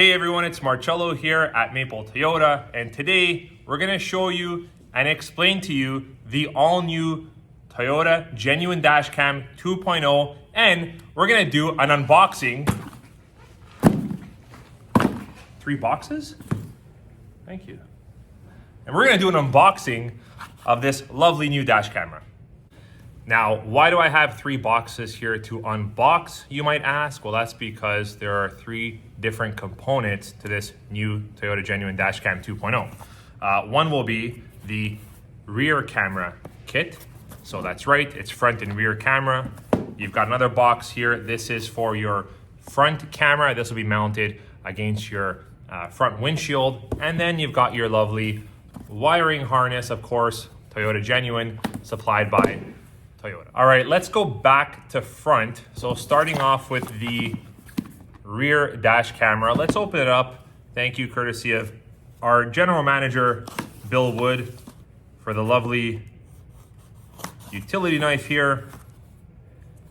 Hey everyone, it's Marcello here at Maple Toyota, and today we're going to show you and explain to you the all-new Toyota Genuine Dashcam 2.0, and we're going to do an unboxing. 3 boxes? Thank you. And we're going to do an unboxing of this lovely new dash camera. Now, why do I have 3 boxes here to unbox, you might ask? Well, that's because there are 3 different components to this new Toyota Genuine Dashcam 2.0. One will be the rear camera kit. So that's right, it's front and rear camera. You've got another box here. This is for your front camera. This will be mounted against your front windshield. And then you've got your lovely wiring harness, of course, Toyota Genuine, supplied by Toyota. All right, let's go back to front. So starting off with the rear dash camera, let's open it up. Thank you, courtesy of our general manager, Bill Wood, for the lovely utility knife here.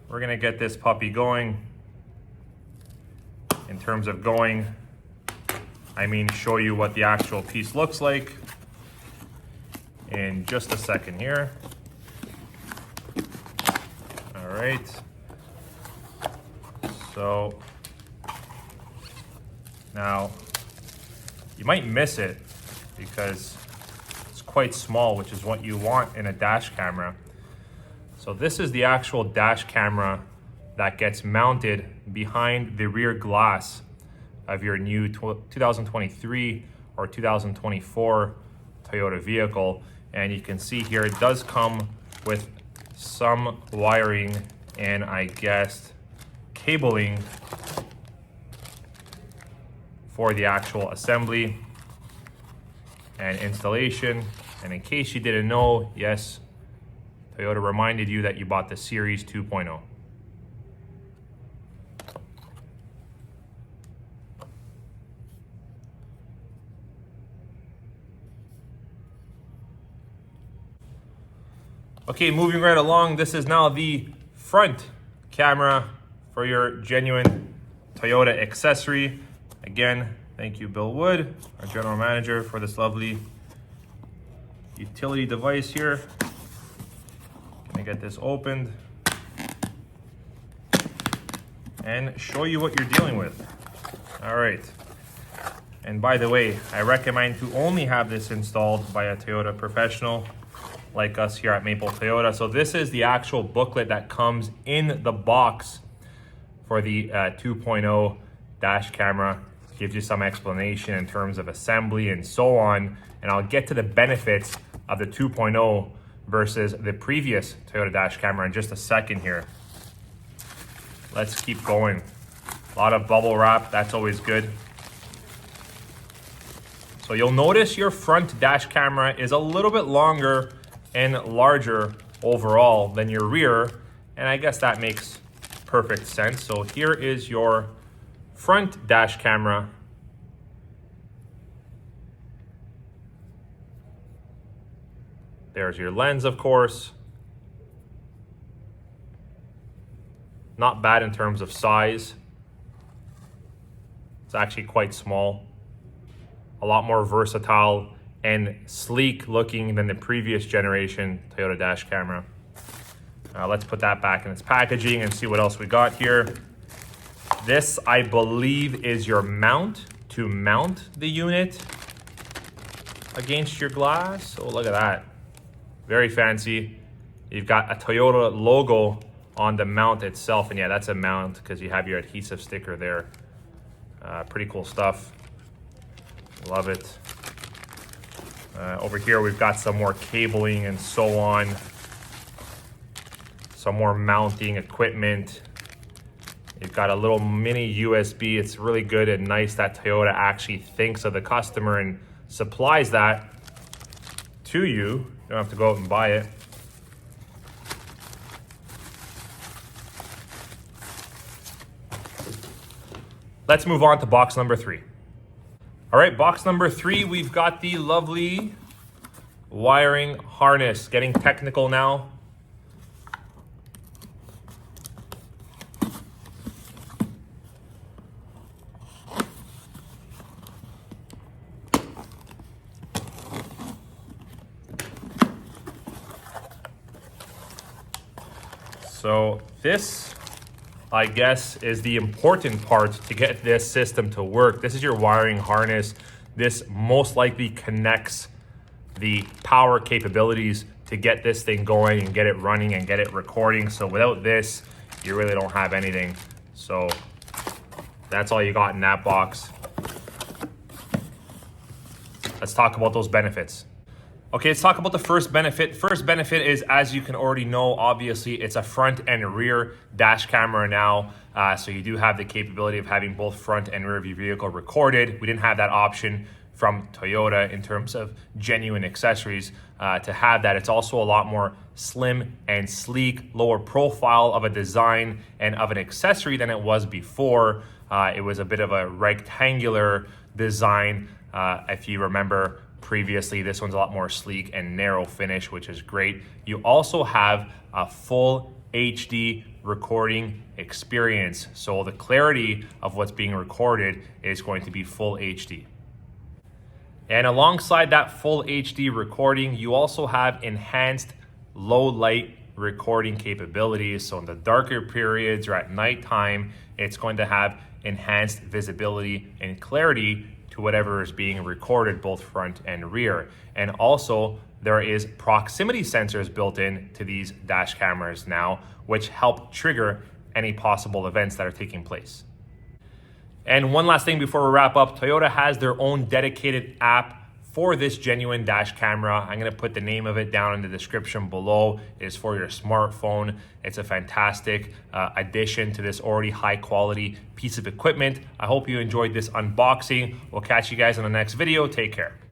We're gonna get this puppy going. In terms of going, I mean show you what the actual piece looks like in just a second here. All right, so now you might miss it because it's quite small, which is what you want in a dash camera. So this is the actual dash camera that gets mounted behind the rear glass of your new 2023 or 2024 Toyota vehicle. And you can see here it does come with some wiring and I guess cabling for the actual assembly and installation. And in case you didn't know, yes, Toyota reminded you that you bought the Series 2.0. Okay, moving right along, this is now the front camera for your genuine Toyota accessory. Again, thank you, Bill Wood, our general manager, for this lovely utility device here. Gonna get this opened and show you what you're dealing with. All right. And by the way, I recommend to only have this installed by a Toyota professional like us here at Maple Toyota. So this is the actual booklet that comes in the box for the 2.0 dash camera. Gives you some explanation in terms of assembly and so on. And I'll get to the benefits of the 2.0 versus the previous Toyota dash camera in just a second here. Let's keep going. A lot of bubble wrap, that's always good. So you'll notice your front dash camera is a little bit longer and larger overall than your rear, and I guess that makes perfect sense. So here is your front dash camera. There's your lens, of course. Not bad in terms of size. It's actually quite small. A lot more versatile and sleek looking than the previous generation Toyota dash camera. Let's put that back in its packaging and see what else we got here. This, I believe, is your mount to mount the unit against your glass. Oh, look at that. Very fancy. You've got a Toyota logo on the mount itself. And yeah, that's a mount because you have your adhesive sticker there. Pretty cool stuff. Love it. Over here, we've got some more cabling and so on. Some more mounting equipment. You've got a little mini USB. It's really good and nice that Toyota actually thinks of the customer and supplies that to you. You don't have to go out and buy it. Let's move on to box number 3. All right, box number 3, we've got the lovely wiring harness. Getting technical now. So this, I guess, is the important part to get this system to work. This is your wiring harness. This most likely connects the power capabilities to get this thing going and get it running and get it recording. So without this, you really don't have anything. So that's all you got in that box. Let's talk about those benefits. Okay, let's talk about the first benefit. First benefit is, as you can already know, obviously it's a front and rear dash camera now. So you do have the capability of having both front and rear of your vehicle recorded. We didn't have that option from Toyota in terms of genuine accessories. To have that, it's also a lot more slim and sleek, lower profile of a design and of an accessory than it was before. It was a bit of a rectangular design. If you remember previously, this one's a lot more sleek and narrow finish, which is great. You also have a full HD recording experience. So the clarity of what's being recorded is going to be full HD. And alongside that full HD recording, you also have enhanced low light recording capabilities. So in the darker periods or at nighttime, it's going to have enhanced visibility and clarity to whatever is being recorded, both front and rear. And also there is proximity sensors built in to these dash cameras now, which help trigger any possible events that are taking place. And one last thing before we wrap up, Toyota has their own dedicated app for this genuine dash camera. I'm gonna put the name of it down in the description below. It is for your smartphone. It's a fantastic addition to this already high quality piece of equipment. I hope you enjoyed this unboxing. We'll catch you guys in the next video. Take care.